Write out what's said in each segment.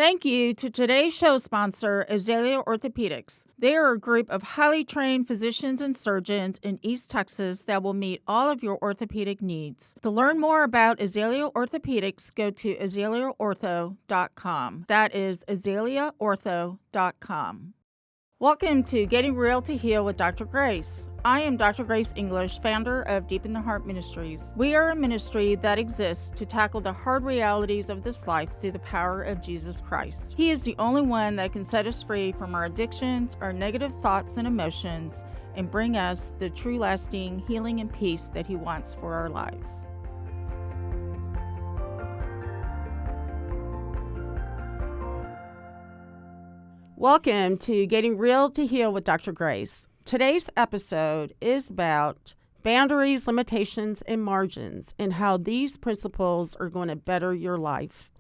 Thank you to today's show sponsor, Azalea Orthopedics. They are a group of highly trained physicians and surgeons in East Texas that will meet all of your orthopedic needs. To learn more about Azalea Orthopedics, go to azaleaortho.com. That is azaleaortho.com. Welcome to Getting Real to Heal with Dr. Grace. I am Dr. Grace English, founder of Deep in the Heart Ministries. We are a ministry that exists to tackle the hard realities of this life through the power of Jesus Christ. He is the only one that can set us free from our addictions, our negative thoughts and emotions, and bring us the true lasting healing and peace that He wants for our lives. Welcome to Getting Real to Heal with Dr. Grace. Today's episode is about boundaries, limitations, and margins, and how these principles are going to better your life.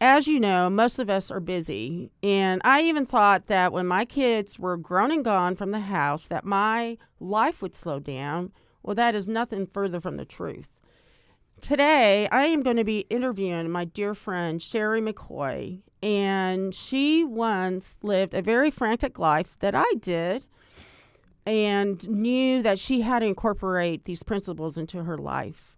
As you know, most of us are busy, and I even thought that when my kids were grown and gone from the house that my life would slow down. Well, that is nothing further from the truth. Today, I am going to be interviewing my dear friend, Sherrie McCoy, and she once lived a very frantic life that I did and knew that she had to incorporate these principles into her life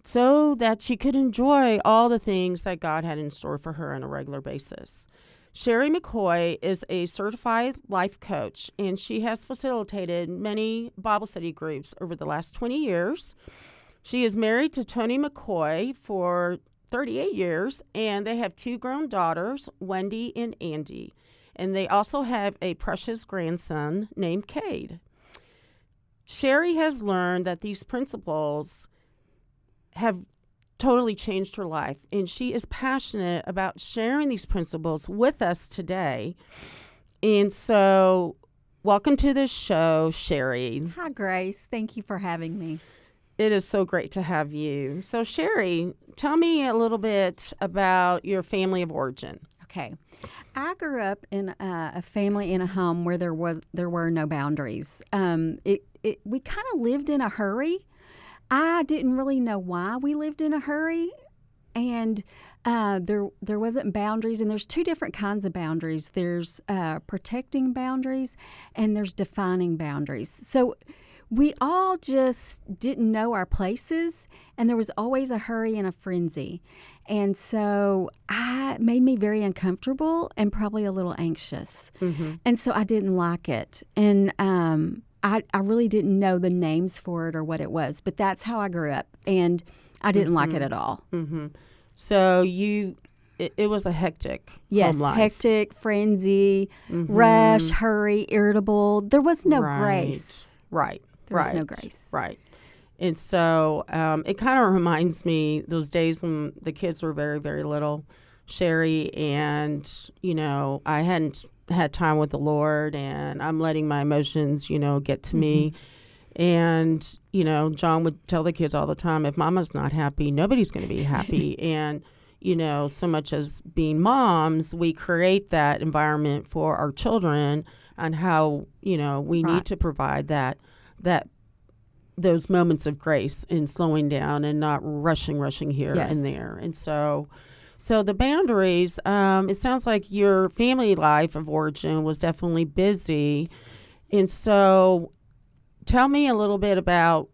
so that she could enjoy all the things that God had in store for her on a regular basis. Sherrie McCoy is a certified life coach, and she has facilitated many Bible study groups over the last 20 years. She is married to Tony McCoy for 38 years, and they have two grown daughters, Wendy and Andy. And they also have a precious grandson named Cade. Sherrie has learned that these principles have totally changed her life, and she is passionate about sharing these principles with us today. And so, welcome to the show, Sherrie. Hi, Grace. Thank you for having me. It is so great to have you. So, Sherrie, tell me a little bit about your family of origin. Okay. I grew up in a family in a home where there were no boundaries. We kind of lived in a hurry. I didn't really know why we lived in a hurry, and there wasn't boundaries. And there's two different kinds of boundaries. There's protecting boundaries, and there's defining boundaries. So we all just didn't know our places, and there was always a hurry and a frenzy. And so it made me very uncomfortable and probably a little anxious. Mm-hmm. And so I didn't like it. And I really didn't know the names for it or what it was, but that's how I grew up, and I didn't like it at all. Mm-hmm. So it was a hectic home life. Hectic, frenzy, rush, hurry, irritable. There was no grace. Right. There was no grace. Right. And so it kind of reminds me those days when the kids were very, very little, Sherrie, and, I hadn't had time with the Lord, and I'm letting my emotions, get to me. And, John would tell the kids all the time, if mama's not happy, nobody's going to be happy. And, so much as being moms, we create that environment for our children on how, we need to provide that those moments of grace and slowing down and not rushing here and there. And so the boundaries, it sounds like your family life of origin was definitely busy. And so tell me a little bit about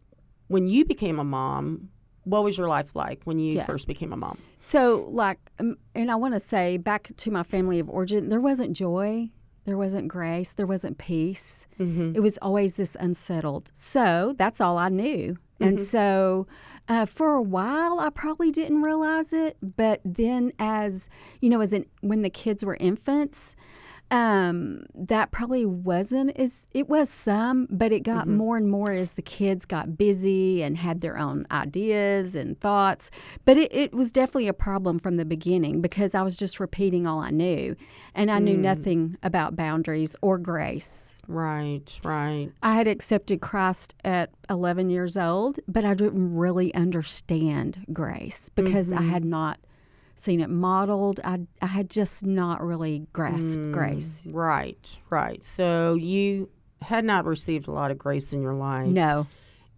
when you became a mom. What was your life like when you first became a mom? So and I want to say back to my family of origin, there wasn't joy. There wasn't grace. There wasn't peace. Mm-hmm. It was always this unsettled. So that's all I knew. Mm-hmm. And so for a while, I probably didn't realize it. But then when the kids were infants, that probably wasn't it was some, but it got more and more as the kids got busy and had their own ideas and thoughts. But it was definitely a problem from the beginning because I was just repeating all I knew, and I knew nothing about boundaries or grace. Right. I had accepted Christ at 11 years old, but I didn't really understand grace because I had not seen it modeled. I had just not really grasped grace. Right. So you had not received a lot of grace in your life. No.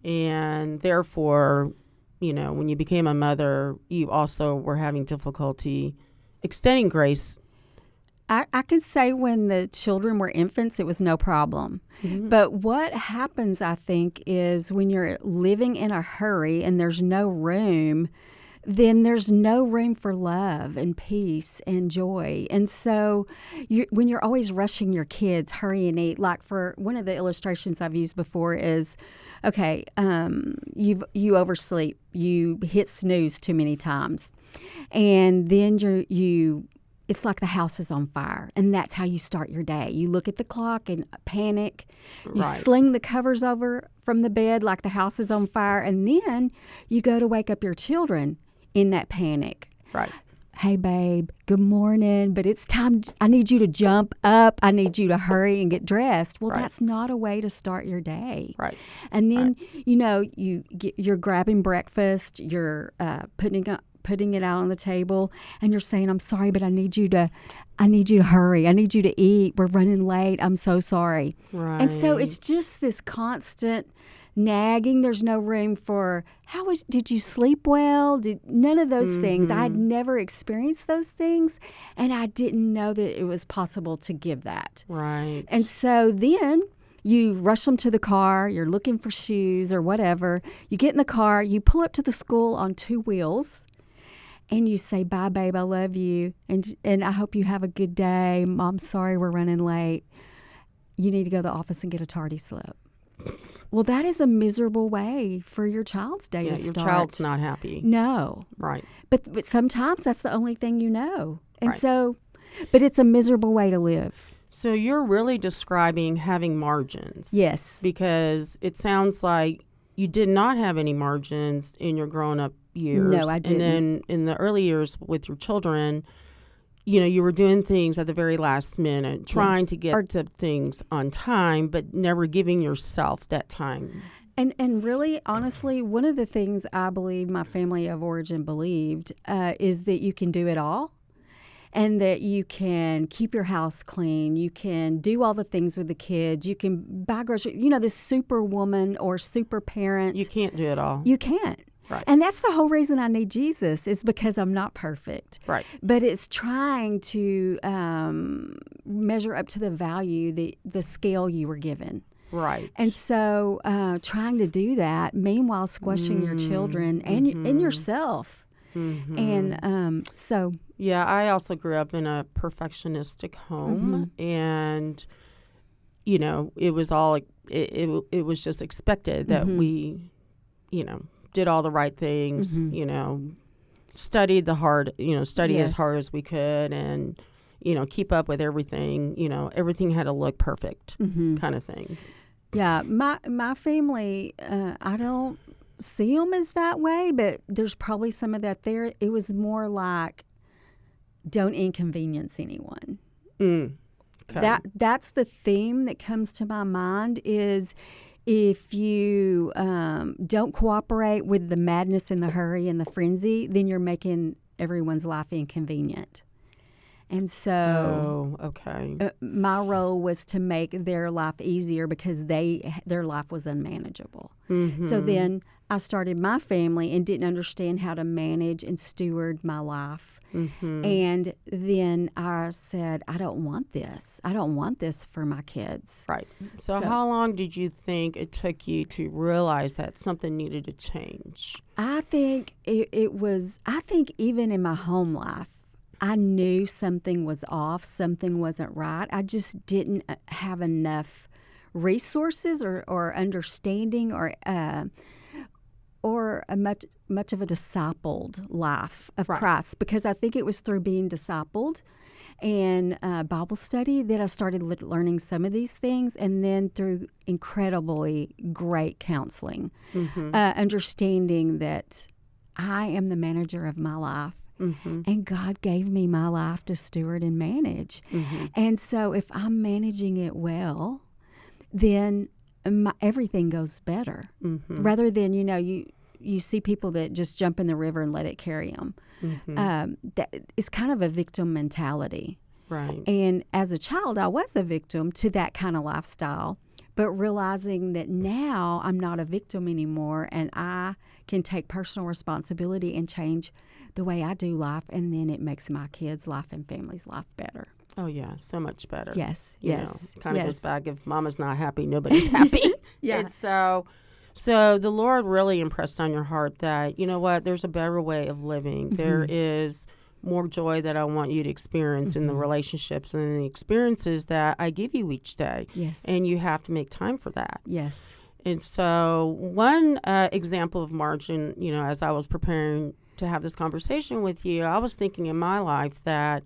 And therefore, when you became a mother, you also were having difficulty extending grace I could say when the children were infants, it was no problem. Mm-hmm. But what happens, I think, is when you're living in a hurry and there's no room, then there's no room for love and peace and joy. And so when you're always rushing your kids, hurry and eat, like for one of the illustrations I've used before is, okay, you oversleep, you hit snooze too many times, and then it's like the house is on fire, and that's how you start your day. You look at the clock and panic. You Right. sling the covers over from the bed like the house is on fire, and then you go to wake up your children in that panic. Right. Hey, babe, good morning, but it's time. I need you to jump up. I need you to hurry and get dressed. Well, Right. that's not a way to start your day. Right. And then, you're grabbing breakfast, you're putting it out on the table, and you're saying, I'm sorry, but I need you to hurry. I need you to eat. We're running late. I'm so sorry. Right. And so it's just this constant nagging. There's no room for, did you sleep well? None of those things. I had never experienced those things, and I didn't know that it was possible to give that. Right. And so then you rush them to the car, you're looking for shoes or whatever. You get in the car, you pull up to the school on 2 wheels, and you say, bye, babe, I love you, and I hope you have a good day. Mom's sorry we're running late. You need to go to the office and get a tardy slip. Well, that is a miserable way for your child's day to start. Your child's not happy. No. Right. But sometimes that's the only thing you know. And Right. so, but it's a miserable way to live. So you're really describing having margins. Yes. Because it sounds like you did not have any margins in your grown-up years. No, I didn't. And then in the early years with your children, you were doing things at the very last minute, trying to get to things on time, but never giving yourself that time. And really, honestly, one of the things I believe my family of origin believed is that you can do it all, and that you can keep your house clean. You can do all the things with the kids. You can buy groceries. This super woman or super parent. You can't do it all. You can't. Right. And that's the whole reason I need Jesus, is because I'm not perfect. Right. But it's trying to measure up to the value, the scale you were given. Right. And so trying to do that, meanwhile squashing your children and yourself. Mm-hmm. And so... Yeah, I also grew up in a perfectionistic home, and, it was all, it was just expected that we, did all the right things, studied as hard as we could, and, keep up with everything. Everything had to look perfect kind of thing. Yeah, my family, I don't see them as that way, but there's probably some of that there. It was more like, don't inconvenience anyone. Okay. That's the theme that comes to my mind is, if you don't cooperate with the madness and the hurry and the frenzy, then you're making everyone's life inconvenient. And so my role was to make their life easier because their life was unmanageable. So then I started my family and didn't understand how to manage and steward my life. And then I said, I don't want this. I don't want this for my kids. Right. So how long did you think it took you to realize that something needed to change? I think I think even in my home life, I knew something was off, something wasn't right. I just didn't have enough resources or understanding or a much of a discipled life of Christ, because I think it was through being discipled and Bible study that I started learning some of these things, and then through incredibly great counseling, understanding that I am the manager of my life. And God gave me my life to steward and manage. And so if I'm managing it well, then everything goes better. Rather than, you see people that just jump in the river and let it carry them. It's kind of a victim mentality. Right. And as a child, I was a victim to that kind of lifestyle. But realizing that now I'm not a victim anymore, and I can take personal responsibility and change the way I do life, and then it makes my kids' life and family's life better. Oh, yeah, so much better. Yes, You yes. know, kind of yes. goes back, if mama's not happy, nobody's happy. Yeah. And so the Lord really impressed on your heart that, you know what, there's a better way of living. Mm-hmm. There is more joy that I want you to experience in the relationships and the experiences that I give you each day. Yes. And you have to make time for that. Yes. And so one example of margin, you know, as I was preparing to have this conversation with you, I was thinking in my life that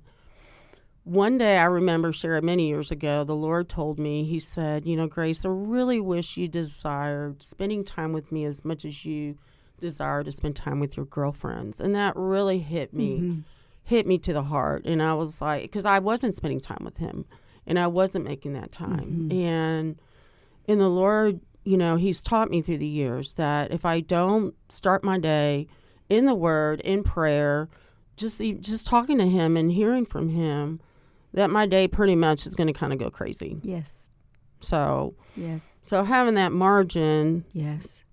one day I remember, Sherrie, many years ago, the Lord told me, he said, you know, Grace, I really wish you desired spending time with me as much as you desire to spend time with your girlfriends. And that really hit me to the heart. And I was like, because I wasn't spending time with him and I wasn't making that time. And in the Lord, you know, he's taught me through the years that if I don't start my day in the Word, in prayer, just talking to him and hearing from him, that my day pretty much is going to kind of go crazy. Yes. So, Yes. so having that margin, Yes.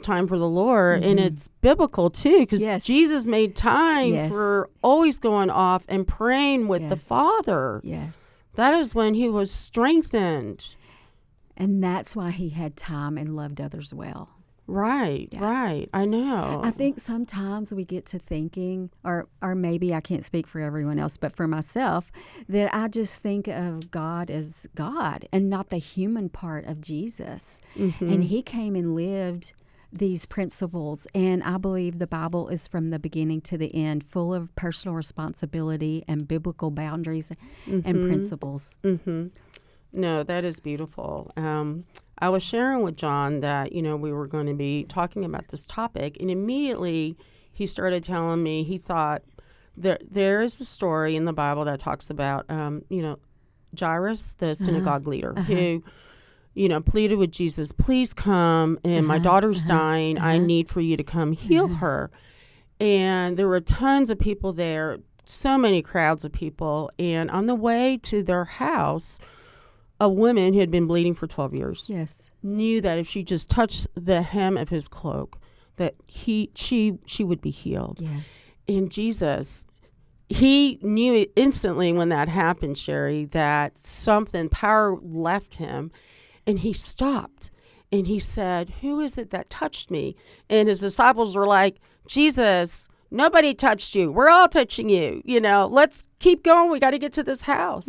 time for the Lord, and it's biblical too, because Yes. Jesus made time Yes. for always going off and praying with the Yes. Father. Yes. That is when he was strengthened. And that's why he had time and loved others well. Right, Yeah. right. I know. I think sometimes we get to thinking, or maybe I can't speak for everyone else, but for myself, that I just think of God as God and not the human part of Jesus. And he came and lived these principles. And I believe the Bible is from the beginning to the end, full of personal responsibility and biblical boundaries and principles. No, that is beautiful. I was sharing with John that, you know, we were going to be talking about this topic, and immediately he started telling me he thought there is a story in the Bible that talks about, you know, Jairus, the synagogue leader, who, you know, pleaded with Jesus, please come, and my daughter's dying. I need for you to come heal her. And there were tons of people there, so many crowds of people. And on the way to their house, a woman who had been bleeding for 12 years knew that if she just touched the hem of his cloak, that she would be healed. Yes. And Jesus, he knew instantly when that happened, Sherrie, that power left him, and he stopped. And he said, who is it that touched me? And his disciples were like, Jesus, nobody touched you. We're all touching you. You know, let's keep going. We got to get to this house.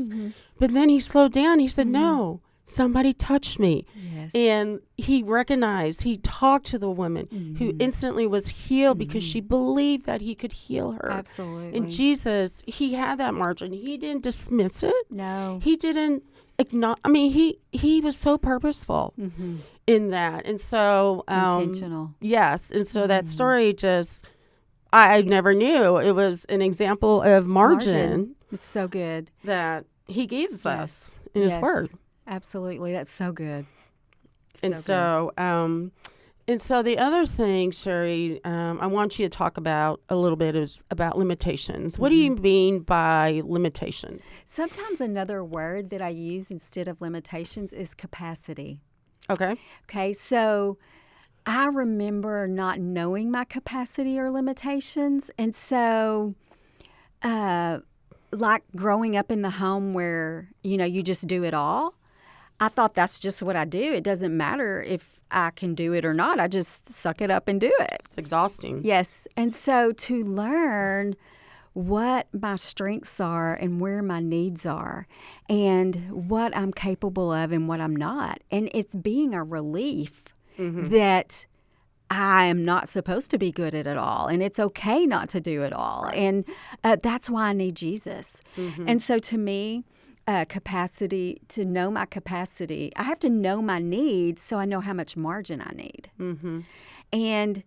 But then he slowed down. He said, no, somebody touched me. Yes. And he recognized, he talked to the woman who instantly was healed because she believed that he could heal her. Absolutely. And Jesus, he had that margin. He didn't dismiss it. No. He didn't acknowledge. I mean, he was so purposeful in that. And so. Intentional. Yes. And so that story just, I never knew. It was an example of margin. It's so good. That he gives us in his word. Absolutely. That's so good. And so the other thing, Sherrie, I want you to talk about a little bit is about limitations. What do you mean by limitations? Sometimes another word that I use instead of limitations is capacity. Okay. Okay. So I remember not knowing my capacity or limitations. And so, like growing up in the home where, you know, you just do it all, I thought that's just what I do. It doesn't matter if I can do it or not. I just suck it up and do it. It's exhausting. Yes. And so to learn what my strengths are and where my needs are and what I'm capable of and what I'm not. And it's being a relief that I am not supposed to be good at it all, and it's okay not to do it all. Right. And that's why I need Jesus. And so to me, capacity, to know my capacity, I have to know my needs so I know how much margin I need. And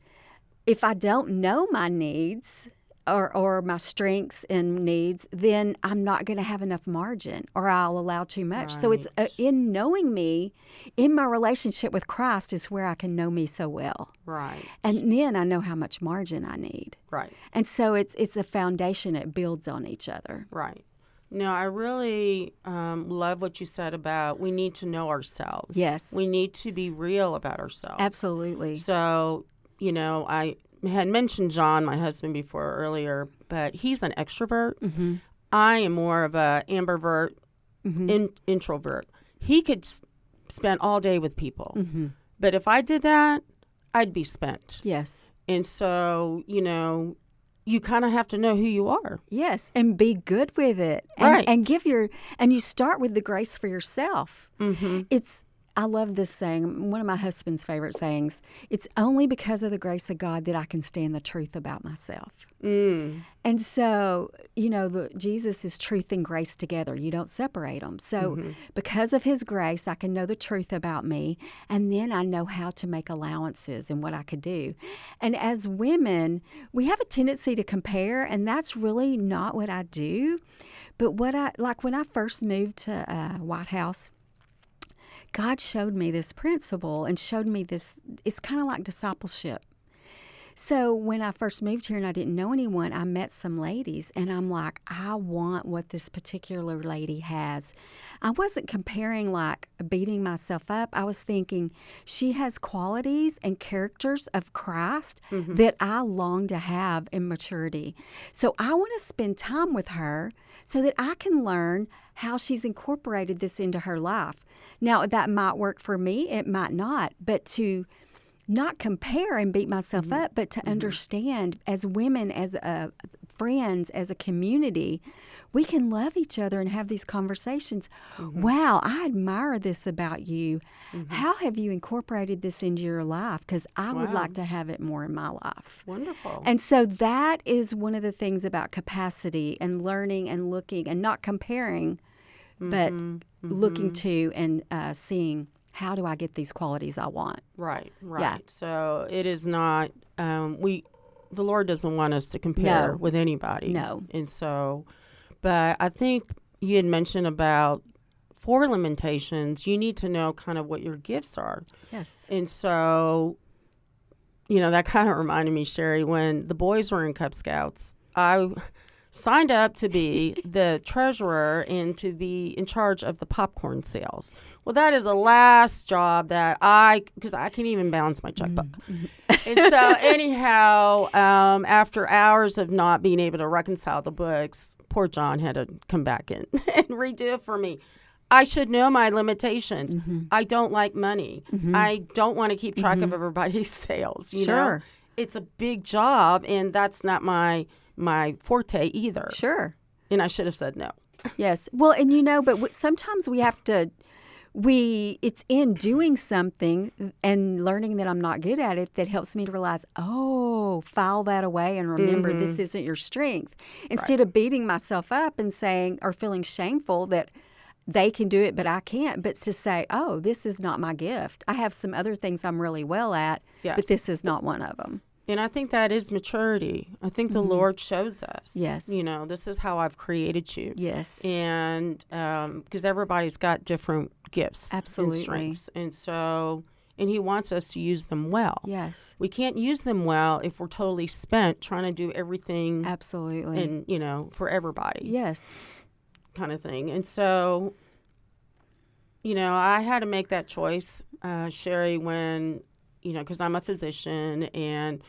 if I don't know my needs or my strengths and needs, then I'm not going to have enough margin or I'll allow too much. Right. So it's in knowing me, in my relationship with Christ is where I can know me so well. Right. And then I know how much margin I need. Right. And so it's a foundation. It builds on each other. Right. No, I really love what you said about we need to know ourselves. Yes. We need to be real about ourselves. Absolutely. So, you know, I had mentioned John, my husband, before earlier, but he's an extrovert. I am more of a ambivert, introvert. He could spend all day with people. But if I did that, I'd be spent. Yes. And so, you kind of have to know who you are. Yes, and be good with it. Right. And you start with the grace for yourself. I love this saying, one of my husband's favorite sayings, it's only because of the grace of God that I can stand the truth about myself. And so, Jesus is truth and grace together. You don't separate them. So because of his grace, I can know the truth about me, and then I know how to make allowances and what I could do. And as women, we have a tendency to compare, and that's really not what I do. But when I first moved to White House, God showed me this principle and showed me this. It's kind of like discipleship. So when I first moved here and I didn't know anyone, I met some ladies, and I'm like, I want what this particular lady has. I wasn't comparing, like beating myself up. I was thinking she has qualities and characters of Christ that I long to have in maturity. So I want to spend time with her so that I can learn how she's incorporated this into her life. Now, that might work for me. It might not. But to not compare and beat myself up, but to understand as women, as friends, as a community, we can love each other and have these conversations. Wow, I admire this about you. How have you incorporated this into your life? Because I would like to have it more in my life. Wonderful. And so that is one of the things about capacity and learning and looking and not comparing, but looking to and seeing, how do I get these qualities I want? Right. Yeah. So it is not, the Lord doesn't want us to compare with anybody. No. And so, but I think you had mentioned about for limitations, you need to know kind of what your gifts are. Yes. And so, that kind of reminded me, Sherrie, when the boys were in Cub Scouts, I signed up to be the treasurer and to be in charge of the popcorn sales. Well, that is the last job that because I can't even balance my checkbook. And so anyhow, after hours of not being able to reconcile the books, poor John had to come back in and redo it for me. I should know my limitations. I don't like money. I don't want to keep track of everybody's sales. You know? It's a big job, and that's not my forte either. Sure. And I should have said no. Yes. Well, and but sometimes we have to, it's in doing something and learning that I'm not good at it that helps me to realize, file that away and remember this isn't your strength. Instead of beating myself up and saying, or feeling shameful that they can do it, but I can't, but to say, this is not my gift. I have some other things I'm really well at, but this is not one of them. And I think that is maturity. I think the Lord shows us. Yes. This is how I've created you. Yes. And because everybody's got different gifts. Absolutely. And strengths. And so, and he wants us to use them well. Yes. We can't use them well if we're totally spent trying to do everything. Absolutely. And, for everybody. Yes. Kind of thing. And so, I had to make that choice, Sherrie, when, because I'm a physician, and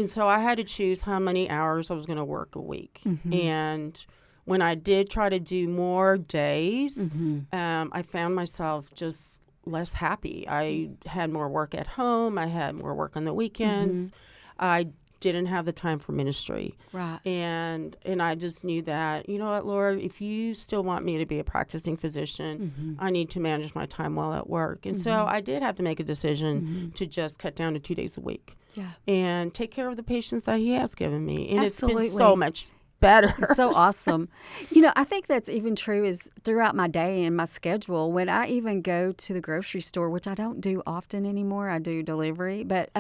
so I had to choose how many hours I was going to work a week. And when I did try to do more days, I found myself just less happy. I had more work at home. I had more work on the weekends. I didn't have the time for ministry. Right. And I just knew that, you know what, Lord, if you still want me to be a practicing physician, I need to manage my time while at work. And so I did have to make a decision to just cut down to 2 days a week. Yeah. And take care of the patients that he has given me. And Absolutely. It's been so much better. It's so awesome. I think that's even true is throughout my day and my schedule. When I even go to the grocery store, which I don't do often anymore, I do delivery, but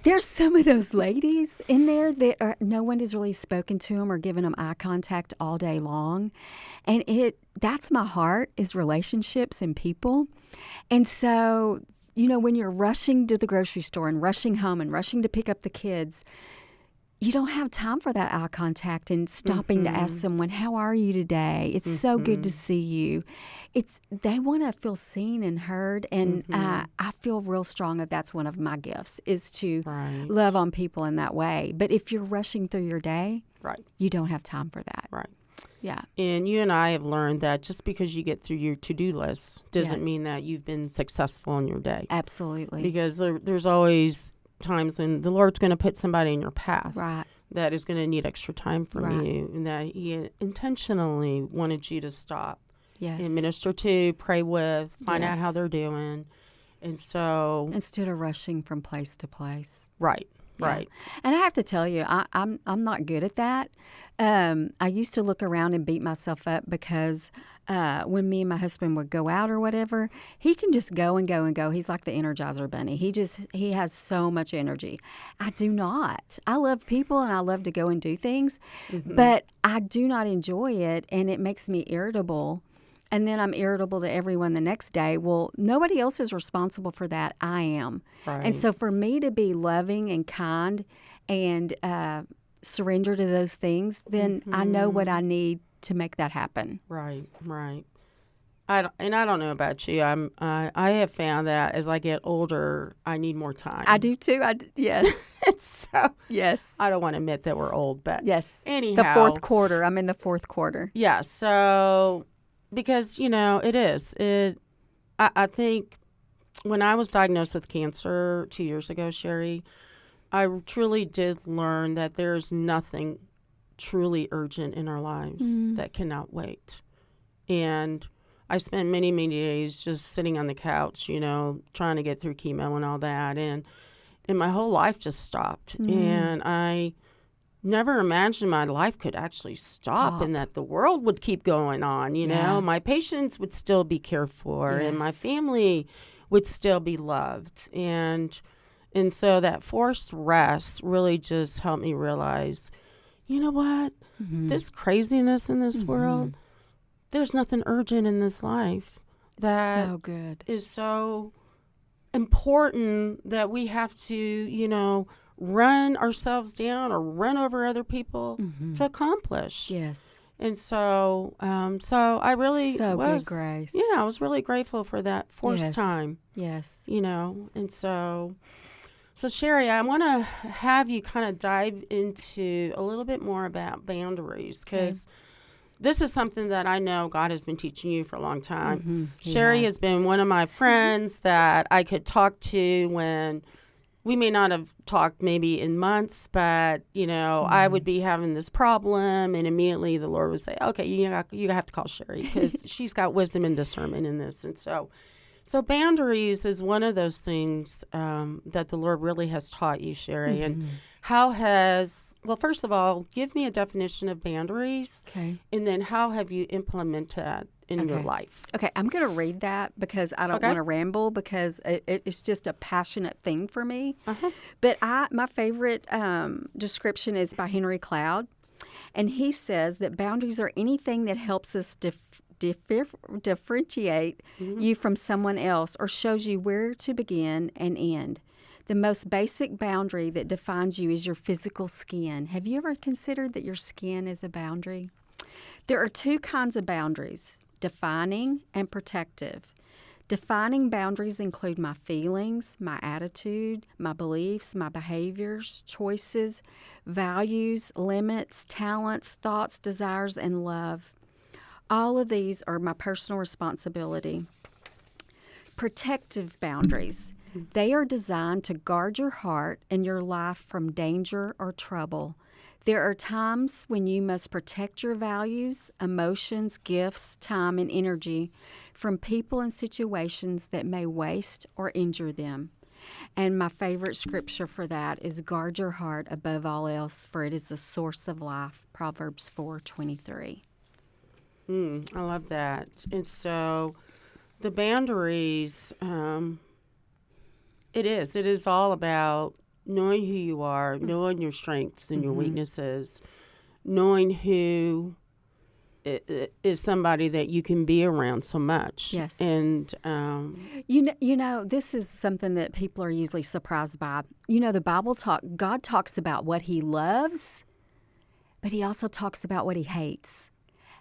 there's some of those ladies in there that no one has really spoken to them or given them eye contact all day long. And that's my heart, is relationships and people. And so, when you're rushing to the grocery store and rushing home and rushing to pick up the kids, you don't have time for that eye contact and stopping to ask someone, how are you today? It's so good to see you. They want to feel seen and heard, and I feel real strong that that's one of my gifts, is to love on people in that way. But if you're rushing through your day, Right. You don't have time for that. Right. Yeah. And you and I have learned that just because you get through your to-do list doesn't Yes. mean that you've been successful in your day. Absolutely. Because there's always times when the Lord's going to put somebody in your path Right. that is going to need extra time from Right. you, and that He intentionally wanted you to stop Yes. and minister to, pray with, find out Yes. how they're doing. And so, Instead of rushing from place to place. right. Yeah. Right. And I have to tell you, I'm not good at that. I used to look around and beat myself up because when me and my husband would go out or whatever, he can just go and go and go. He's like the Energizer Bunny. He has so much energy. I do not. I love people and I love to go and do things, but I do not enjoy it, and it makes me irritable. And then I'm irritable to everyone the next day. Well, nobody else is responsible for that. I am. Right. And so for me to be loving and kind and surrender to those things, then I know what I need to make that happen. Right. Right. I don't know about you. I have found that as I get older, I need more time. I do too. Yes. So Yes. I don't want to admit that we're old, but Yes. anyhow, The fourth quarter. I'm in the fourth quarter. Yeah. So because it is. I think when I was diagnosed with cancer 2 years ago, Sherrie, I truly did learn that there is nothing truly urgent in our lives that cannot wait. And I spent many, many days just sitting on the couch, trying to get through chemo and all that. And my whole life just stopped. And I never imagined my life could actually stop and that the world would keep going on, Yeah. My patients would still be cared for and my Yes. family would still be loved. And so that forced rest really just helped me realize, you know what? This craziness in this world, there's nothing urgent in this life that So good. is so important that we have to, run ourselves down or run over other people to accomplish. Yes. And so I really So was, good, Grace. Yeah, I was really grateful for that forced Yes. time, Yes. and so Sherrie, I want to have you kind of dive into a little bit more about boundaries, because this is something that I know God has been teaching you for a long time. Sherrie has been one of my friends that I could talk to when we may not have talked maybe in months, but, I would be having this problem, and immediately the Lord would say, okay, you have to call Sherrie because she's got wisdom and discernment in this. And so boundaries is one of those things that the Lord really has taught you, Sherrie. And first of all, give me a definition of boundaries. Okay. And then how have you implemented that in your life? Okay, I'm going to read that because I don't want to ramble, because it's just a passionate thing for me. But my favorite description is by Henry Cloud, and he says that boundaries are anything that helps us differentiate you from someone else or shows you where to begin and end. The most basic boundary that defines you is your physical skin. Have you ever considered that your skin is a boundary? There are two kinds of boundaries: defining and protective. Defining boundaries include my feelings, my attitude, my beliefs, my behaviors, choices, values, limits, talents, thoughts, desires, and love. All of these are my personal responsibility. Protective boundaries. They are designed to guard your heart and your life from danger or trouble. There are times when you must protect your values, emotions, gifts, time, and energy from people and situations that may waste or injure them. And my favorite scripture for that is, guard your heart above all else, for it is the source of life. Proverbs 4:23. I love that. And so the boundaries, it is all about knowing who you are, knowing your strengths and your weaknesses, knowing who is somebody that you can be around so much. Yes. And this is something that people are usually surprised by. The God talks about what he loves, but he also talks about what he hates.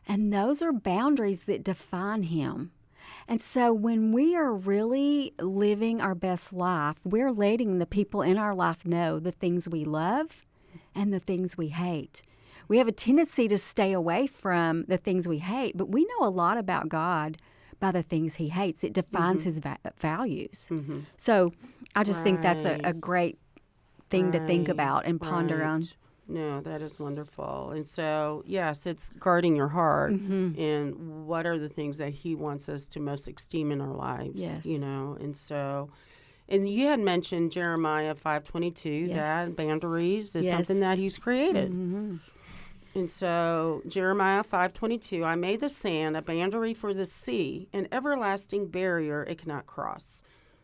And those are boundaries that define him. And so when we are really living our best life, we're letting the people in our life know the things we love and the things we hate. we have a tendency to stay away from the things we hate, but we know a lot about God by the things he hates. It defines his values. So I just think that's a great thing to think about and ponder on. No, that is wonderful. And so, yes, it's guarding your heart and what are the things that he wants us to most esteem in our lives, Yes. And so, and you had mentioned Jeremiah 5:22, that boundaries is something that he's created. And so, Jeremiah 5:22, I made the sand a boundary for the sea, an everlasting barrier it cannot cross.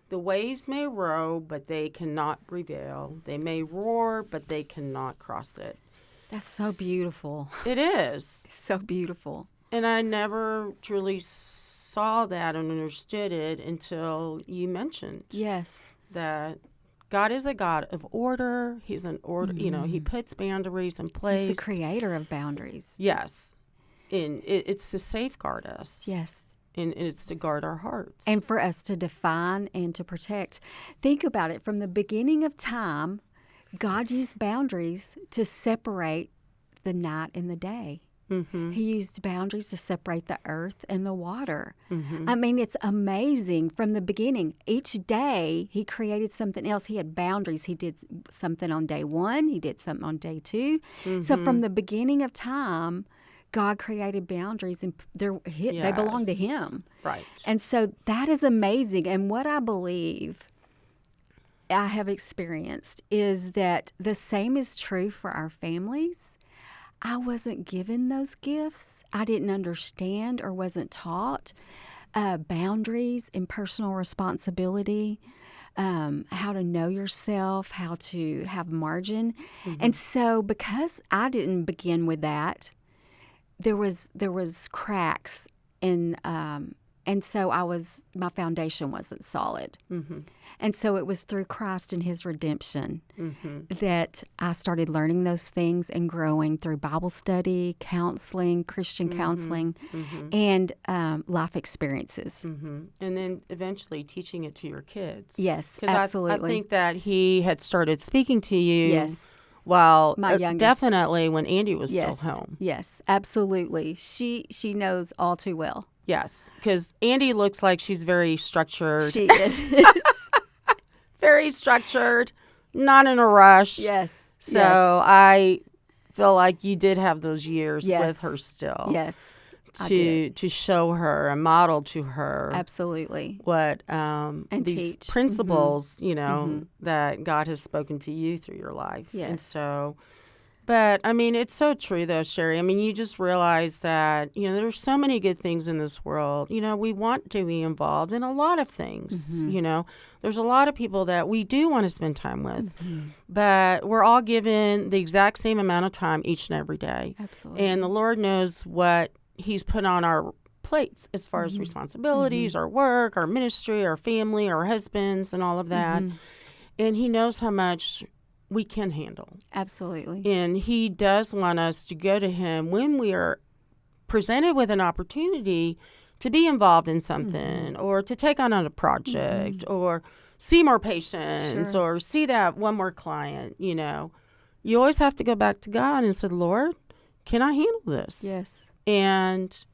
The waves may row, but they cannot prevail. They may roar, but they cannot cross it. That's so beautiful. It is. So beautiful. And I never truly saw that and understood it until you mentioned that God is a God of order. He's an order, he puts boundaries in place. He's the creator of boundaries. Yes. And it's to safeguard us. Yes. And it's to guard our hearts. And for us to define and to protect. Think about it. From the beginning of time, God used boundaries to separate the night and the day. He used boundaries to separate the earth and the water. I mean, it's amazing. From the beginning, each day he created something else. He had boundaries. He did something on day one. He did something on day two. So from the beginning of time, God created boundaries, and they belong to him. Right. And so that is amazing. And what I believe I have experienced is that the same is true for our families. I wasn't given those gifts. I didn't understand or wasn't taught boundaries and personal responsibility, how to know yourself, how to have margin. And so because I didn't begin with that, there was cracks in and so my foundation wasn't solid. And so it was through Christ and his redemption that I started learning those things and growing through Bible study, counseling, Christian counseling, and life experiences. And then eventually teaching it to your kids. Yes, absolutely. I think that he had started speaking to you. Yes. Well, My youngest. Definitely when Andy was Yes. still home. Yes, absolutely. She knows all too well. Yes, because Andy looks like she's very structured. She is. Very structured, not in a rush. Yes. So yes. I feel like you did have those years Yes. with her still. Yes. To show her and model to her absolutely what and these teach. principles, that God has spoken to you through your life. Yes. And so, but I mean, it's so true though, Sherrie. I mean, you just realize that, there's so many good things in this world. We want to be involved in a lot of things, There's a lot of people that we do want to spend time with, but we're all given the exact same amount of time each and every day. Absolutely. And the Lord knows what he's put on our plates as far as responsibilities, our work, our ministry, our family, our husbands, and all of that. And he knows how much we can handle. Absolutely. And he does want us to go to him when we are presented with an opportunity to be involved in something or to take on a project or see more patients or see that one more client, You always have to go back to God and say, Lord, can I handle this? Yes. And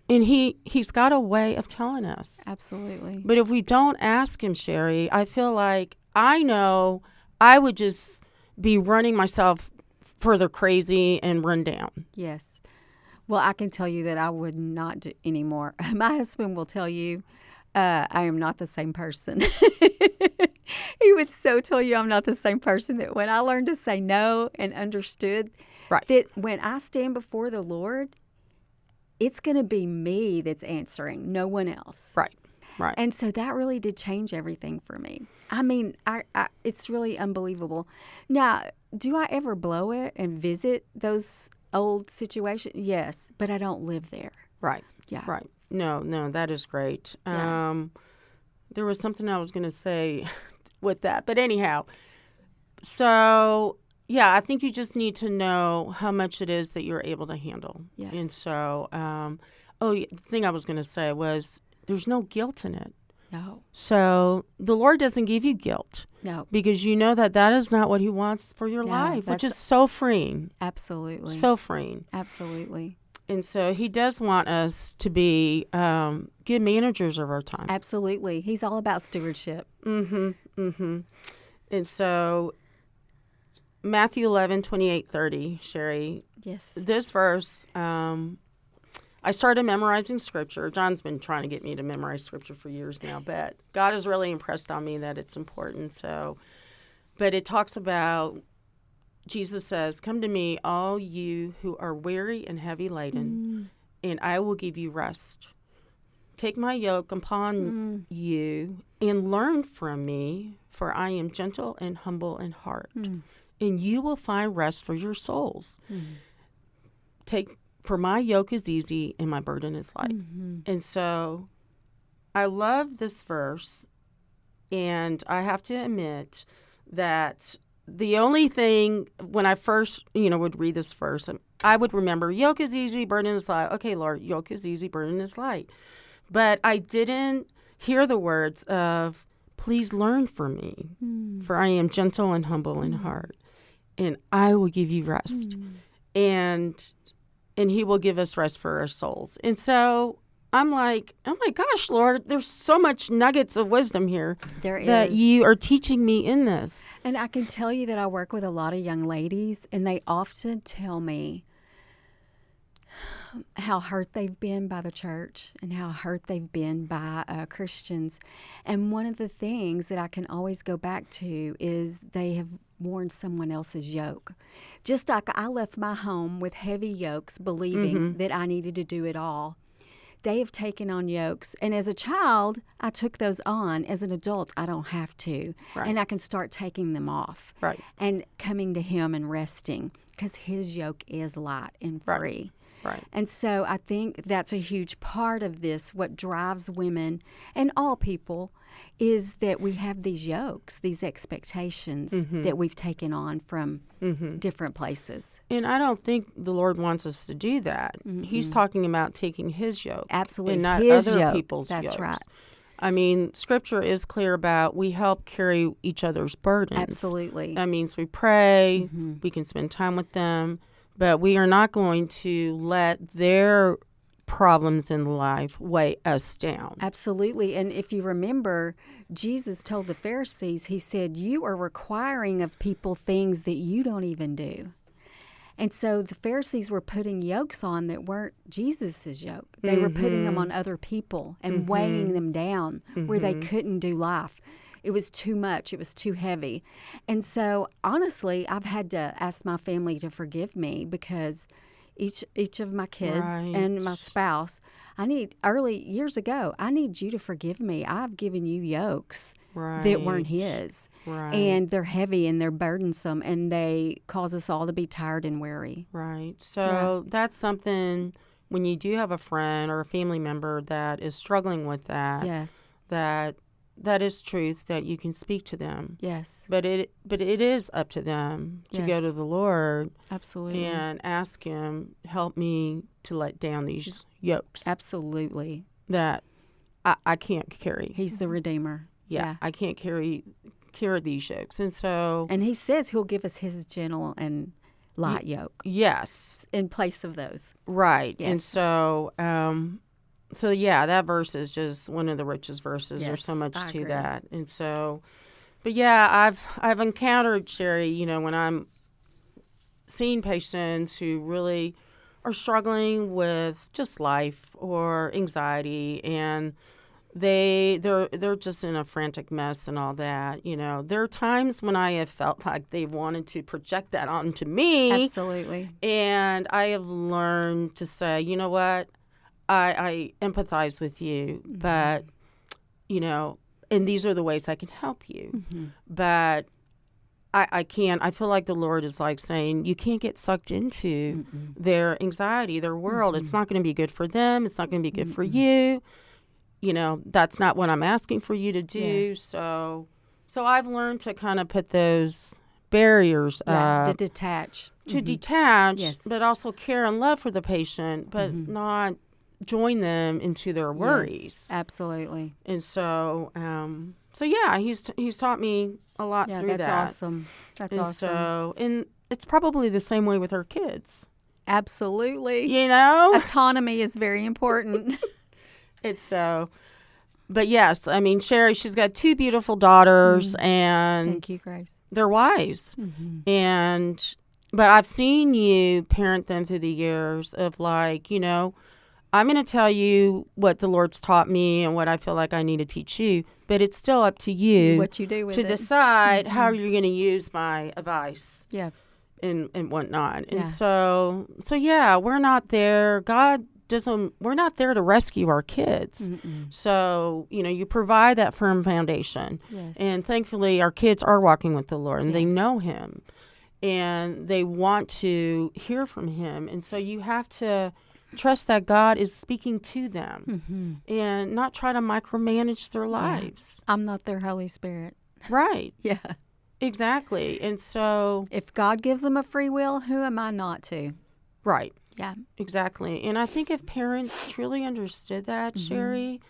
he's got a way of telling us. Absolutely. But if we don't ask him, Sherrie, I feel like I know I would just be running myself further crazy and run down. Yes. Well, I can tell you that I would not do anymore. My husband will tell you I am not the same person. He would so tell you I'm not the same person, that when I learned to say no and understood that when I stand before the Lord, it's going to be me that's answering, no one else. Right. And so that really did change everything for me. I mean, it's really unbelievable. Now, do I ever blow it and visit those old situations? Yes, but I don't live there. Right. Yeah. Right. No, that is great. Yeah. There was something I was going to say with that. But anyhow, so, yeah, I think you just need to know how much it is that you're able to handle. Yes. And so, the thing I was going to say was there's no guilt in it. No. So the Lord doesn't give you guilt. No. Because you know that is not what he wants for your life, which is so freeing. Absolutely. So freeing. Absolutely. And so he does want us to be good managers of our time. Absolutely. He's all about stewardship. And so Matthew 11:28-30, Sherrie. Yes. This verse, I started memorizing scripture. John's been trying to get me to memorize scripture for years now, but God has really impressed on me that it's important. So, but it talks about, Jesus says, "Come to me, all you who are weary and heavy laden, and I will give you rest. Take my yoke upon you and learn from me, for I am gentle and humble in heart, and you will find rest for your souls. For my yoke is easy and my burden is light." And so I love this verse, and I have to admit that the only thing, when I first, would read this verse, I would remember, yoke is easy, burden is light. Okay, Lord, yoke is easy, burden is light. But I didn't hear the words of, please learn from me, for I am gentle and humble in heart, and I will give you rest. And he will give us rest for our souls. And so I'm like, oh my gosh, Lord, there's so much nuggets of wisdom here that you are teaching me in this. And I can tell you that I work with a lot of young ladies, and they often tell me how hurt they've been by the church and how hurt they've been by Christians. And one of the things that I can always go back to is they have worn someone else's yoke. Just like I left my home with heavy yokes, believing that I needed to do it all. They have taken on yokes. And as a child, I took those on. As an adult, I don't have to. Right. And I can start taking them off. Right. And coming to him and resting, because his yoke is light and free. Right. And so I think that's a huge part of this. What drives women and all people is that we have these yokes, these expectations that we've taken on from different places. And I don't think the Lord wants us to do that. He's talking about taking his yoke. Absolutely. And not his other yoke. people's That's yokes. right. I mean, Scripture is clear about we help carry each other's burdens. Absolutely. That means we pray, we can spend time with them, but we are not going to let their problems in life weigh us down. Absolutely. And if you remember, Jesus told the Pharisees, he said, you are requiring of people things that you don't even do. And so the Pharisees were putting yokes on that weren't Jesus's yoke. They were putting them on other people and weighing them down where they couldn't do life. It was too much. It was too heavy. And so, honestly, I've had to ask my family to forgive me because each of my kids and my spouse, years ago, I need you to forgive me. I've given you yokes that weren't his. Right. And they're heavy and they're burdensome and they cause us all to be tired and weary. Right. So that's something, when you do have a friend or a family member that is struggling with that, Yes. that is truth that you can speak to them. Yes. But it is up to them to go to the Lord. Absolutely. And ask him, help me to let down these yokes. Absolutely. That I can't carry. He's the Redeemer. Yeah. I can't carry these yokes. And so... And he says he'll give us his gentle and light yoke. Yes. In place of those. Right. Yes. And so... So, yeah, that verse is just one of the richest verses. Yes, There's so much I to agree. that. And so, but yeah, I've encountered, Sherrie, when I'm seeing patients who really are struggling with just life or anxiety, and they're just in a frantic mess and all that. There are times when I have felt like they wanted to project that onto me. Absolutely. And I have learned to say, you know what? I empathize with you, but, and these are the ways I can help you. But I can't. I feel like the Lord is like saying, you can't get sucked into their anxiety, their world. It's not going to be good for them. It's not going to be good for you. That's not what I'm asking for you to do. Yes. So I've learned to kind of put those barriers up. To detach. To detach, Yes. but also care and love for the patient, but not join them into their worries. Yes, absolutely. And so, yeah, he's taught me a lot through that. That's awesome. That's and awesome. So, and it's probably the same way with our kids. Absolutely. You know? Autonomy is very important. It's so. But yes, I mean, Sherrie, she's got 2 beautiful daughters, and Thank you, Grace. they're wise. But I've seen you parent them through the years of like, I'm going to tell you what the Lord's taught me and what I feel like I need to teach you, but it's still up to you What you do with to it. decide how you're going to use my advice. Yeah. And whatnot. Yeah. And so yeah, we're not there. We're not there to rescue our kids. Mm-mm. So, you provide that firm foundation. Yes. And thankfully, our kids are walking with the Lord, and they Yes. know Him. And they want to hear from Him. And so you have to trust that God is speaking to them and not try to micromanage their lives. I'm not their Holy Spirit. Right. Yeah. Exactly. And so... If God gives them a free will, who am I not to? Right. Yeah. Exactly. And I think if parents truly understood that, Sherrie,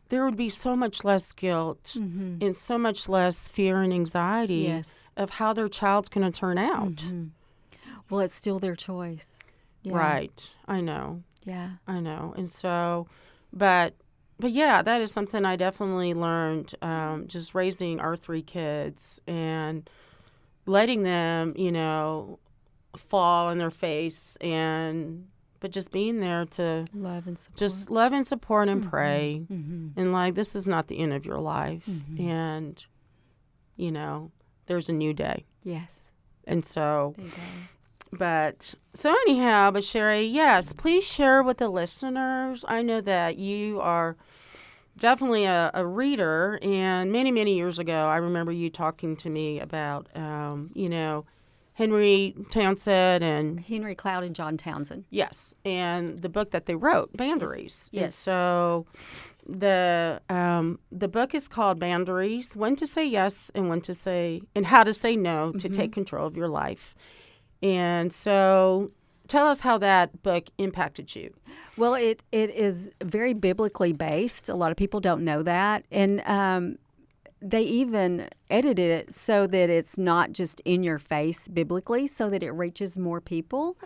there would be so much less guilt and so much less fear and anxiety Yes. of how their child's going to turn out. Well, it's still their choice. Yeah. Right. I know. Yeah. I know. And so, but yeah, that is something I definitely learned just raising our 3 kids and letting them, fall on their face but just being there to Love and support. just love and support and pray. And like, this is not the end of your life. And, there's a new day. Yes. And so, There you go. but Sherrie, yes, please share with the listeners. I know that you are definitely a reader. And many, many years ago, I remember you talking to me about, Henry Townsend and Henry Cloud and John Townsend. yes, and the book that they wrote, Boundaries. Yes. And so the book is called Boundaries: When to Say Yes and When to Say and How to Say No to Take Control of Your Life. And so tell us how that book impacted you. Well, it is very biblically based. A lot of people don't know that. And they even edited it so that it's not just in your face biblically, so that it reaches more people.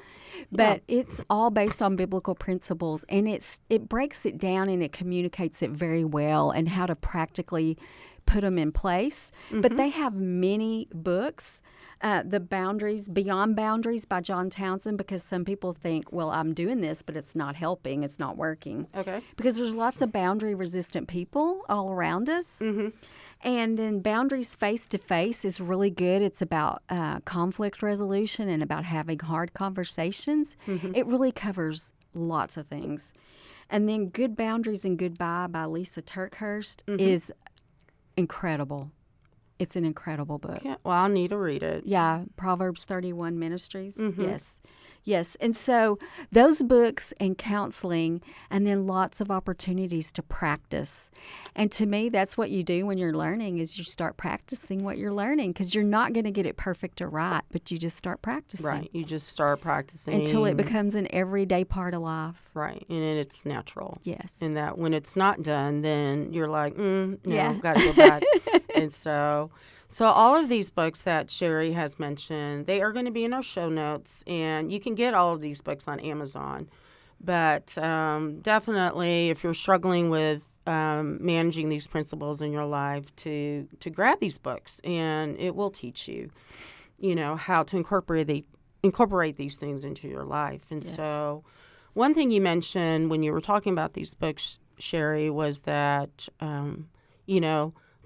But it's all based on biblical principles, and it breaks it down and it communicates it very well and how to practically put them in place. But they have many books. The Boundaries, Beyond Boundaries by John Townsend, because some people think, well, I'm doing this, but it's not helping, it's not working. Okay. Because there's lots of boundary-resistant people all around us. And then Boundaries Face to Face is really good. It's about conflict resolution and about having hard conversations. It really covers lots of things. And then Good Boundaries and Goodbye by Lisa Turkhurst is incredible. It's an incredible book. Yeah, well, I'll need to read it. Yeah, Proverbs 31 Ministries. Yes. Yes. And so those books and counseling, and then lots of opportunities to practice. And to me, that's what you do when you're learning, is you start practicing what you're learning, because you're not going to get it perfect or right, but you just start practicing. Right. You just start practicing. Until it becomes an everyday part of life. Right. And then it's natural. Yes. And that when it's not done, then you're like, no, Yeah. got to go back. And so all of these books that Sherrie has mentioned, they are going to be in our show notes, and you can get all of these books on Amazon. But definitely, if you're struggling with managing these principles in your life, to grab these books, and it will teach you, how to incorporate these things into your life. And so one thing you mentioned when you were talking about these books, Sherrie, was that,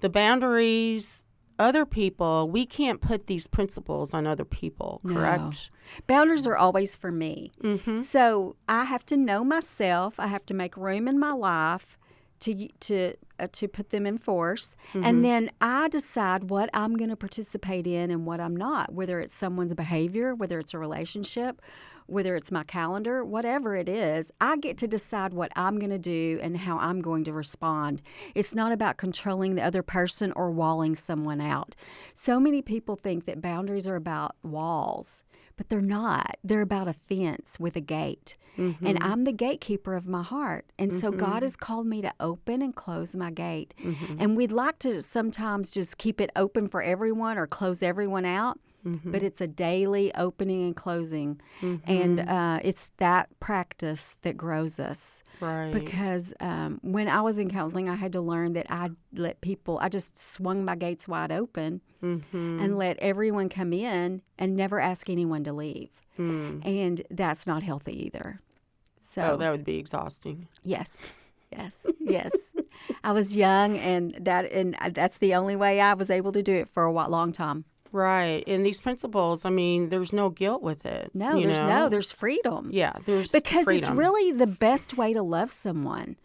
the boundaries, other people, we can't put these principles on other people, correct? No. Boundaries are always for me. So I have to know myself. I have to make room in my life to put them in force. And then I decide what I'm going to participate in and what I'm not, whether it's someone's behavior, whether it's a relationship, whether it's my calendar, whatever it is. I get to decide what I'm going to do and how I'm going to respond. It's not about controlling the other person or walling someone out. So many people think that boundaries are about walls, but they're not. They're about a fence with a gate. Mm-hmm. And I'm the gatekeeper of my heart. And so God has called me to open and close my gate. Mm-hmm. And we'd like to sometimes just keep it open for everyone or close everyone out. Mm-hmm. But it's a daily opening and closing. Mm-hmm. And it's that practice that grows us. Right. Because when I was in counseling, I had to learn that I just swung my gates wide open and let everyone come in and never ask anyone to leave. And that's not healthy either. So that would be exhausting. Yes. I was young, and that's the only way I was able to do it for a long time. Right. And these principles, I mean, there's no guilt with it. No, there's freedom. Yeah, there's because freedom. It's really the best way to love someone.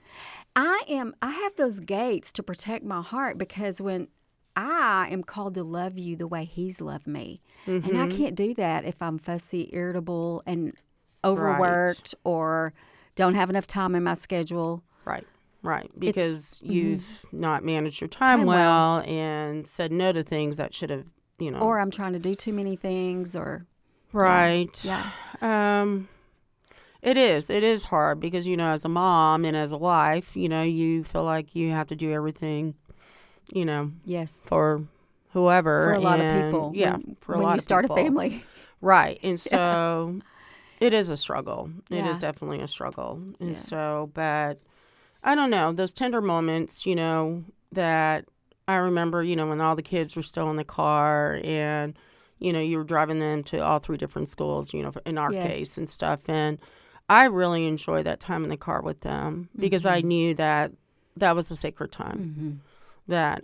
I have those gates to protect my heart, because when I am called to love you the way He's loved me, and I can't do that if I'm fussy, irritable, and overworked, or don't have enough time in my schedule. Right. Because you've not managed your time well and said no to things that should have, Or I'm trying to do too many things, or... Right. Yeah. It is hard because, as a mom and as a wife, you feel like you have to do everything, Yes. for whoever. For a lot of people. Yeah. For a lot of people. When you start a family. Right. And so it is a struggle. It Yeah. is definitely a struggle. And so, but I don't know, those tender moments, that I remember, when all the kids were still in the car and, you were driving them to all 3 different schools, in our case and stuff. And I really enjoyed that time in the car with them because I knew that was a sacred time, that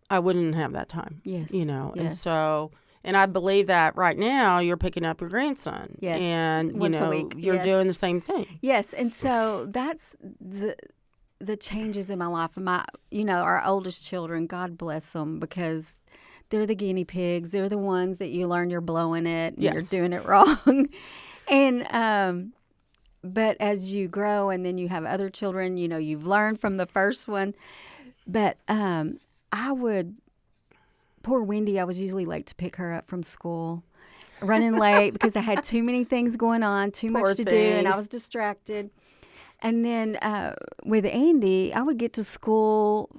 I wouldn't have that time, Yes. And so, and I believe that right now you're picking up your grandson. Yes. And, Once a week. you're Yes. doing the same thing. Yes, and so that's the changes in my life. And our oldest children, God bless them, because they're the guinea pigs. They're the ones that you learn you're blowing it and you're doing it wrong. And but as you grow and then you have other children, you've learned from the first one. But poor Wendy, I was usually late to pick her up from school, running late because I had too many things going on, too much to do, and I was distracted. And then with Andy, I would get to school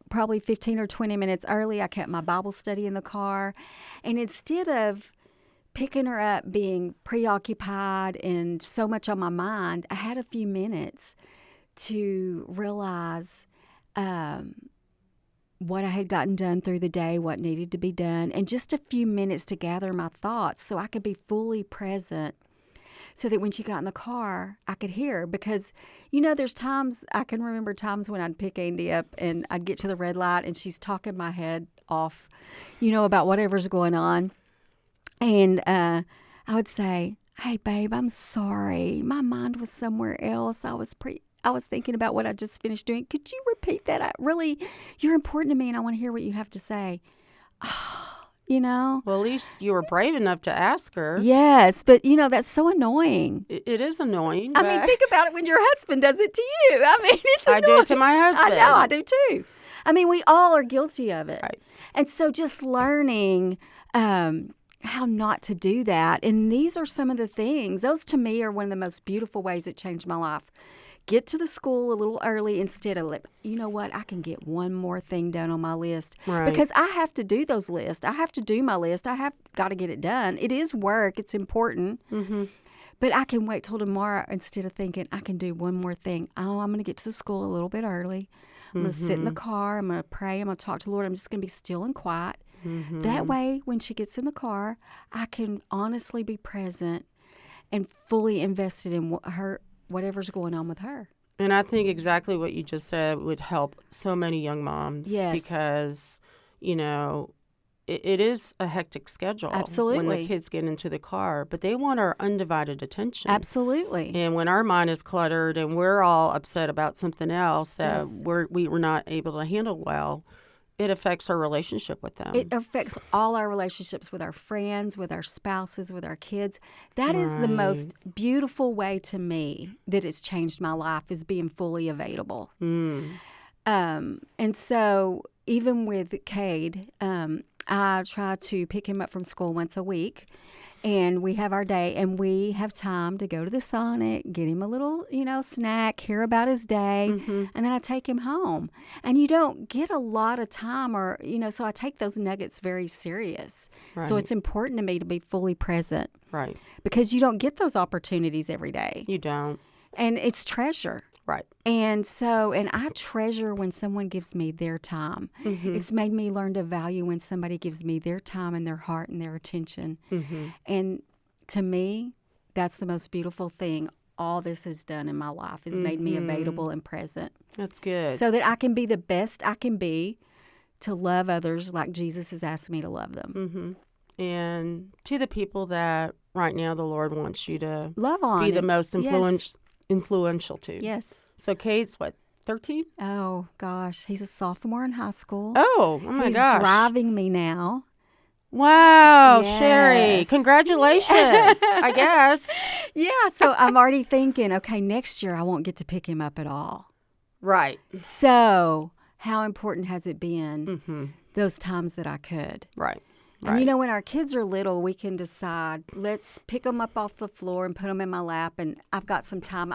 probably 15 or 20 minutes early. I kept my Bible study in the car. And instead of picking her up, being preoccupied and so much on my mind, I had a few minutes to realize what I had gotten done through the day, what needed to be done, and just a few minutes to gather my thoughts so I could be fully present, so that when she got in the car, I could hear. Because, there's times, I can remember times when I'd pick Andy up and I'd get to the red light and she's talking my head off, about whatever's going on. And I would say, "Hey, babe, I'm sorry. My mind was somewhere else. I was thinking about what I just finished doing. Could you repeat that? You're important to me and I want to hear what you have to say." Well, at least you were brave enough to ask her. Yes, but that's so annoying. It is annoying. I mean, think about it when your husband does it to you. I mean, it's annoying. I do it to my husband. I know, I do too. I mean, we all are guilty of it. Right. And so just learning how not to do that. And these are some of the things. Those to me are one of the most beautiful ways that changed my life. Get to the school a little early instead of, I can get one more thing done on my list. Right. Because I have to do those lists. I have to do my list. I have got to get it done. It is work. It's important. Mm-hmm. But I can wait till tomorrow instead of thinking I can do one more thing. Oh, I'm going to get to the school a little bit early. I'm going to sit in the car. I'm going to pray. I'm going to talk to the Lord. I'm just going to be still and quiet. Mm-hmm. That way, when she gets in the car, I can honestly be present and fully invested in whatever's going on with her. And I think exactly what you just said would help so many young moms. Yes. Because, it is a hectic schedule. Absolutely. When the kids get into the car. But they want our undivided attention. Absolutely. And when our mind is cluttered and we're all upset about something else that we were not able to handle well, it affects our relationship with them. It affects all our relationships with our friends, with our spouses, with our kids. That is the most beautiful way to me that it's changed my life, is being fully available. And so even with Cade, I try to pick him up from school once a week. And we have our day, and we have time to go to the Sonic, get him a little, snack, hear about his day, and then I take him home. And you don't get a lot of time so I take those nuggets very serious. Right. So it's important to me to be fully present. Right. Because you don't get those opportunities every day. You don't. And it's treasure. Right. And I treasure when someone gives me their time. It's made me learn to value when somebody gives me their time and their heart and their attention. And to me, that's the most beautiful thing all this has done in my life, has made me available and present. That's good. So that I can be the best I can be to love others like Jesus has asked me to love them. And to the people that right now the Lord wants you to love on. Be the most influential to. Yes. So Kate's what, 13? Oh, gosh. He's a sophomore in high school. Oh my gosh. He's driving me now. Wow, Yes. Sherrie. Congratulations, I guess. Yeah, so I'm already thinking, okay, next year I won't get to pick him up at all. Right. So how important has it been those times that I could? Right. And when our kids are little, we can decide, let's pick them up off the floor and put them in my lap, and I've got some time.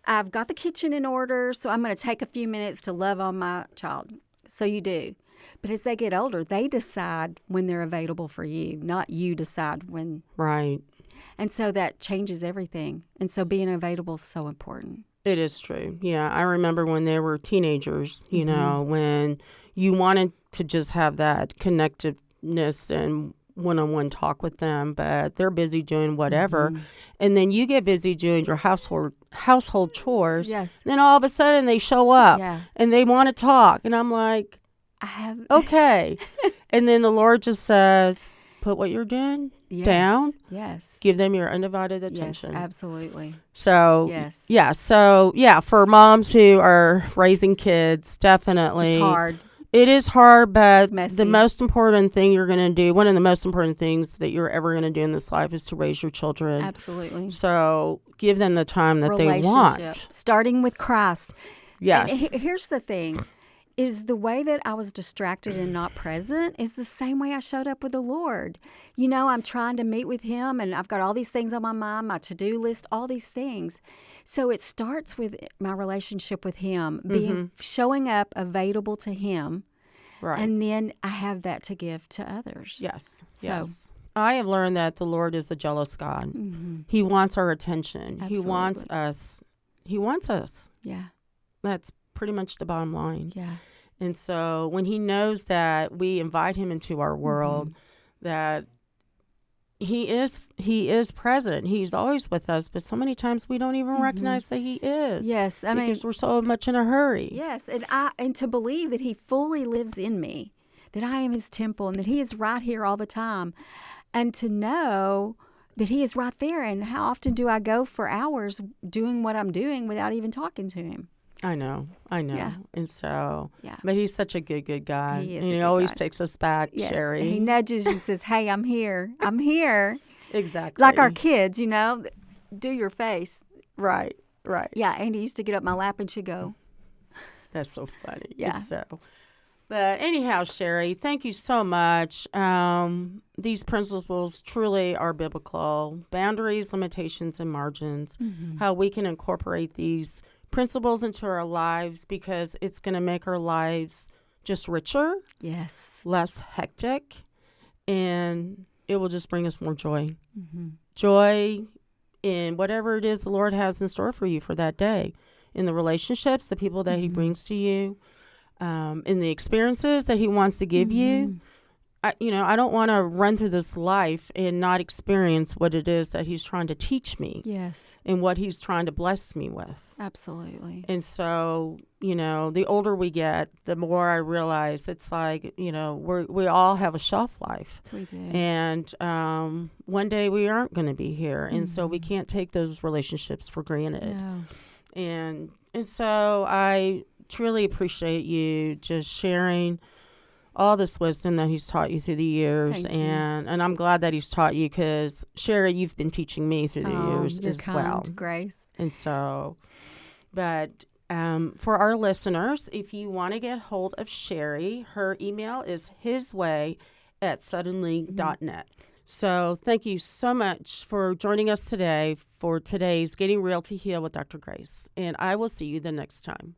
I've got the kitchen in order, so I'm going to take a few minutes to love on my child. So you do. But as they get older, they decide when they're available for you, not you decide when. Right. And so that changes everything. And so being available is so important. It is true. Yeah, I remember when they were teenagers, when you wanted to just have that connectiveness and one-on-one talk with them, but they're busy doing whatever. And then you get busy doing your household chores. Yes. Then all of a sudden they show up and they want to talk. And I'm like, okay. And then the Lord just says, put what you're doing down. Yes. Give them your undivided attention. Yes, absolutely. So, yes. Yeah. So, yeah, for moms who are raising kids, definitely. It's hard. It is hard, but messy. The most important thing you're going to do, one of the most important things that you're ever going to do in this life is to raise your children. Absolutely. So give them the time that they want. Starting with Christ. Yes. And here's the thing, is the way that I was distracted and not present is the same way I showed up with the Lord. I'm trying to meet with him, and I've got all these things on my mind, my to-do list, all these things. So it starts with my relationship with him, showing up available to him. Right. And then I have that to give to others. Yes. So, yes. I have learned that the Lord is a jealous God. He wants our attention. Absolutely. He wants us. He wants us. Yeah. That's pretty much the bottom line. Yeah. And so when he knows that we invite him into our world, that he is present. He's always with us, but so many times we don't even recognize that he is. Yes, because we're so much in a hurry. Yes, and to believe that he fully lives in me, that I am his temple, and that he is right here all the time, and to know that he is right there. And how often do I go for hours doing what I'm doing without even talking to him? I know. Yeah. And so, but he's such a good guy. He is and he always takes us back, Sherrie. He nudges and says, hey, I'm here. I'm here. Exactly. Like our kids, do your face. Right. Yeah, Andy used to get up my lap and she'd go. That's so funny. Yeah. But anyhow, Sherrie, thank you so much. These principles truly are biblical. Boundaries, limitations, and margins. How we can incorporate these principles into our lives, because it's going to make our lives just richer. Yes. Less hectic. And it will just bring us more joy. Joy in whatever it is the Lord has in store for you for that day. In the relationships, the people that he brings to you. In the experiences that he wants to give you. I don't want to run through this life and not experience what it is that he's trying to teach me. Yes. And what he's trying to bless me with. Absolutely. And so, the older we get, the more I realize it's like, we all have a shelf life. We do. And one day we aren't going to be here. And so we can't take those relationships for granted. No. And so I truly appreciate you just sharing all this wisdom that he's taught you through the years. Thank and I'm glad that he's taught you, because Sherrie, you've been teaching me through the years you're as kind, well. Grace. And so, but For our listeners, if you want to get hold of Sherrie, her email is hisway@suddenlink.net. So thank you so much for joining us today for today's Getting Real to Heal with Dr. Grace. And I will see you the next time.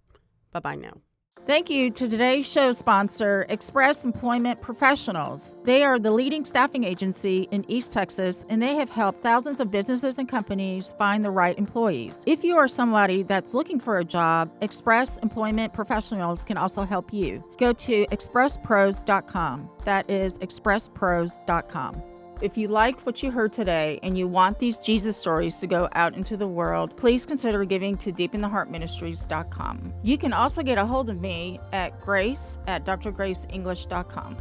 Bye-bye now. Thank you to today's show sponsor, Express Employment Professionals. They are the leading staffing agency in East Texas, and they have helped thousands of businesses and companies find the right employees. If you are somebody that's looking for a job, Express Employment Professionals can also help you. Go to expresspros.com. That is expresspros.com. If you liked what you heard today and you want these Jesus stories to go out into the world, please consider giving to deepintheheartministries.com. You can also get a hold of me at grace@drgraceenglish.com.